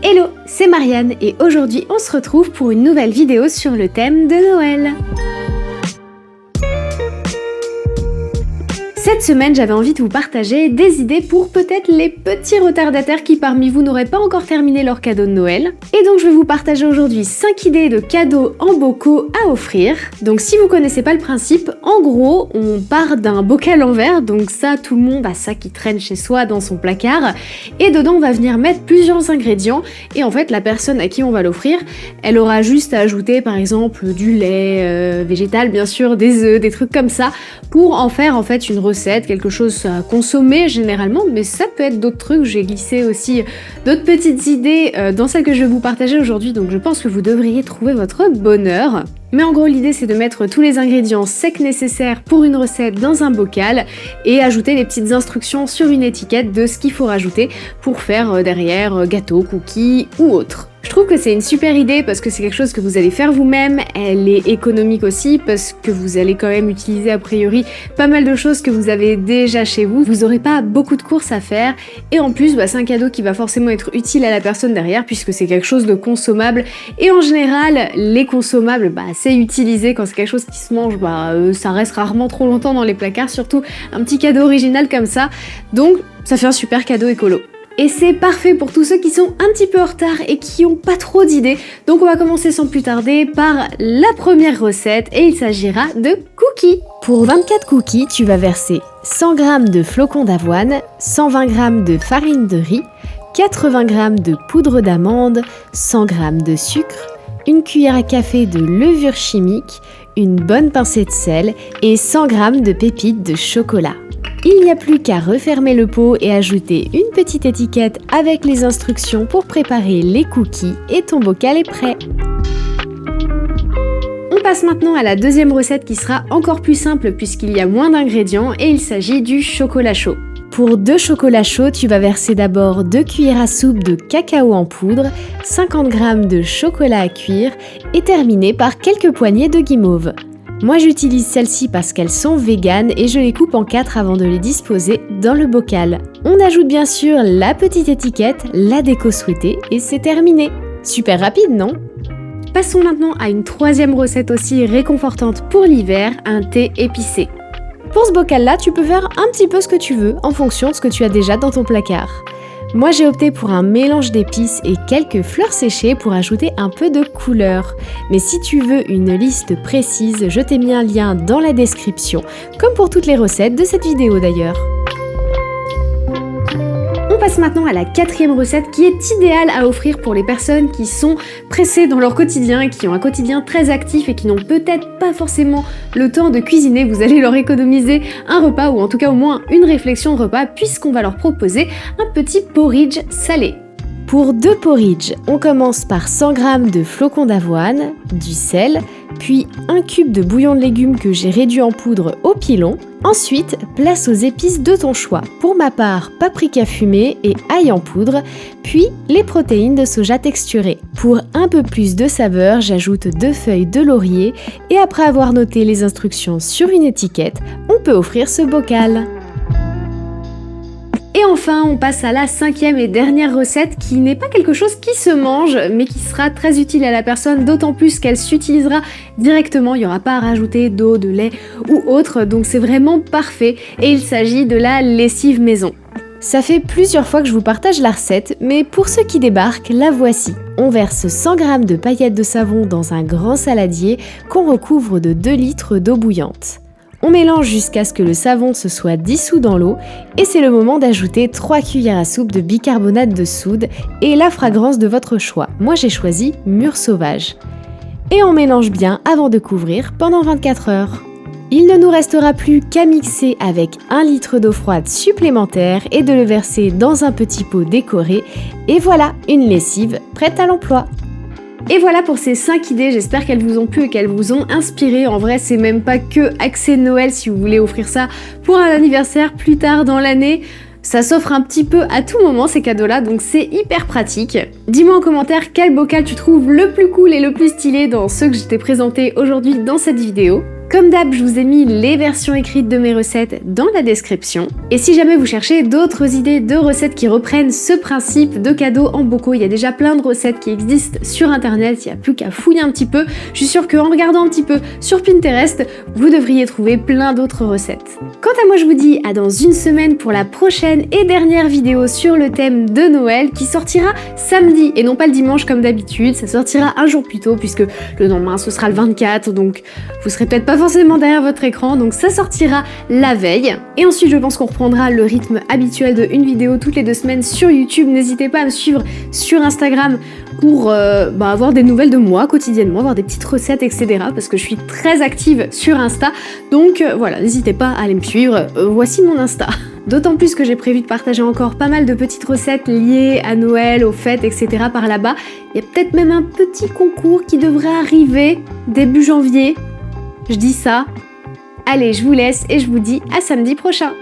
Hello, c'est Marianne et aujourd'hui on se retrouve pour une nouvelle vidéo sur le thème de Noël. Cette semaine, j'avais envie de vous partager des idées pour peut-être les petits retardataires qui parmi vous n'auraient pas encore terminé leur cadeau de Noël. Et donc je vais vous partager aujourd'hui 5 idées de cadeaux en bocaux à offrir. Donc si vous connaissez pas le principe, en gros, on part d'un bocal en verre, donc ça tout le monde a ça qui traîne chez soi dans son placard. Et dedans on va venir mettre plusieurs ingrédients et en fait la personne à qui on va l'offrir, elle aura juste à ajouter par exemple du lait végétal bien sûr, des œufs, des trucs comme ça pour en faire en fait une recette, quelque chose à consommer généralement, mais ça peut être d'autres trucs. J'ai glissé aussi d'autres petites idées dans celles que je vais vous partager aujourd'hui, donc je pense que vous devriez trouver votre bonheur. Mais en gros l'idée c'est de mettre tous les ingrédients secs nécessaires pour une recette dans un bocal et ajouter les petites instructions sur une étiquette de ce qu'il faut rajouter pour faire derrière gâteau, cookies ou autre. Je trouve que c'est une super idée parce que c'est quelque chose que vous allez faire vous-même, elle est économique aussi parce que vous allez quand même utiliser a priori pas mal de choses que vous avez déjà chez vous, vous n'aurez pas beaucoup de courses à faire et en plus c'est un cadeau qui va forcément être utile à la personne derrière puisque c'est quelque chose de consommable et en général les consommables c'est utilisé quand c'est quelque chose qui se mange, ça reste rarement trop longtemps dans les placards, surtout un petit cadeau original comme ça, donc ça fait un super cadeau écolo. Et c'est parfait pour tous ceux qui sont un petit peu en retard et qui n'ont pas trop d'idées. Donc on va commencer sans plus tarder par la première recette et il s'agira de cookies. Pour 24 cookies, tu vas verser 100 g de flocons d'avoine, 120 g de farine de riz, 80 g de poudre d'amande, 100 g de sucre, une cuillère à café de levure chimique, une bonne pincée de sel et 100 g de pépites de chocolat. Il n'y a plus qu'à refermer le pot et ajouter une petite étiquette avec les instructions pour préparer les cookies et ton bocal est prêt. On passe maintenant à la deuxième recette qui sera encore plus simple puisqu'il y a moins d'ingrédients et il s'agit du chocolat chaud. Pour 2 chocolats chauds, tu vas verser d'abord 2 cuillères à soupe de cacao en poudre, 50 g de chocolat à cuire et terminer par quelques poignées de guimauve. Moi j'utilise celles-ci parce qu'elles sont véganes et je les coupe en 4 avant de les disposer dans le bocal. On ajoute bien sûr la petite étiquette, la déco souhaitée et c'est terminé. Super rapide, non ? Passons maintenant à une troisième recette aussi réconfortante pour l'hiver, un thé épicé. Pour ce bocal-là, tu peux faire un petit peu ce que tu veux en fonction de ce que tu as déjà dans ton placard. Moi j'ai opté pour un mélange d'épices et quelques fleurs séchées pour ajouter un peu de couleur. Mais si tu veux une liste précise, je t'ai mis un lien dans la description, comme pour toutes les recettes de cette vidéo d'ailleurs. On passe maintenant à la quatrième recette qui est idéale à offrir pour les personnes qui sont pressées dans leur quotidien, qui ont un quotidien très actif et qui n'ont peut-être pas forcément le temps de cuisiner. Vous allez leur économiser un repas ou en tout cas au moins une réflexion de repas puisqu'on va leur proposer un petit porridge salé. Pour 2 porridge, on commence par 100 g de flocons d'avoine, du sel, puis 1 cube de bouillon de légumes que j'ai réduit en poudre au pilon. Ensuite, place aux épices de ton choix. Pour ma part, paprika fumé et ail en poudre, puis les protéines de soja texturées. Pour un peu plus de saveur, j'ajoute 2 feuilles de laurier et après avoir noté les instructions sur une étiquette, on peut offrir ce bocal. Et enfin, on passe à la 5e et dernière recette qui n'est pas quelque chose qui se mange, mais qui sera très utile à la personne, d'autant plus qu'elle s'utilisera directement, il n'y aura pas à rajouter d'eau, de lait ou autre, donc c'est vraiment parfait. Et il s'agit de la lessive maison. Ça fait plusieurs fois que je vous partage la recette, mais pour ceux qui débarquent, la voici. On verse 100 g de paillettes de savon dans un grand saladier qu'on recouvre de 2 litres d'eau bouillante. On mélange jusqu'à ce que le savon se soit dissous dans l'eau et c'est le moment d'ajouter 3 cuillères à soupe de bicarbonate de soude et la fragrance de votre choix. Moi j'ai choisi mûre sauvage. Et on mélange bien avant de couvrir pendant 24 heures. Il ne nous restera plus qu'à mixer avec 1 litre d'eau froide supplémentaire et de le verser dans un petit pot décoré. Et voilà, une lessive prête à l'emploi. Et voilà pour ces 5 idées, j'espère qu'elles vous ont plu et qu'elles vous ont inspiré. En vrai, c'est même pas que axé Noël si vous voulez offrir ça pour un anniversaire plus tard dans l'année. Ça s'offre un petit peu à tout moment ces cadeaux-là, donc c'est hyper pratique. Dis-moi en commentaire quel bocal tu trouves le plus cool et le plus stylé dans ceux que je t'ai présentés aujourd'hui dans cette vidéo. Comme d'hab, je vous ai mis les versions écrites de mes recettes dans la description. Et si jamais vous cherchez d'autres idées de recettes qui reprennent ce principe de cadeaux en bocaux, il y a déjà plein de recettes qui existent sur internet, il n'y a plus qu'à fouiller un petit peu. Je suis sûre qu'en regardant un petit peu sur Pinterest, vous devriez trouver plein d'autres recettes. Quant à moi, je vous dis à dans une semaine pour la prochaine et dernière vidéo sur le thème de Noël qui sortira samedi et non pas le dimanche comme d'habitude. Ça sortira un jour plus tôt puisque le lendemain ce sera le 24, donc vous serez peut-être pas forcément derrière votre écran, donc ça sortira la veille. Et ensuite je pense qu'on reprendra le rythme habituel de une vidéo toutes les 2 semaines sur YouTube. N'hésitez pas à me suivre sur Instagram pour avoir des nouvelles de moi quotidiennement, avoir des petites recettes, etc. parce que je suis très active sur Insta, donc voilà, n'hésitez pas à aller me suivre. Voici mon Insta. D'autant plus que j'ai prévu de partager encore pas mal de petites recettes liées à Noël, aux fêtes, etc. par là-bas. Il y a peut-être même un petit concours qui devrait arriver début janvier. Je dis ça. Allez, je vous laisse et je vous dis à samedi prochain.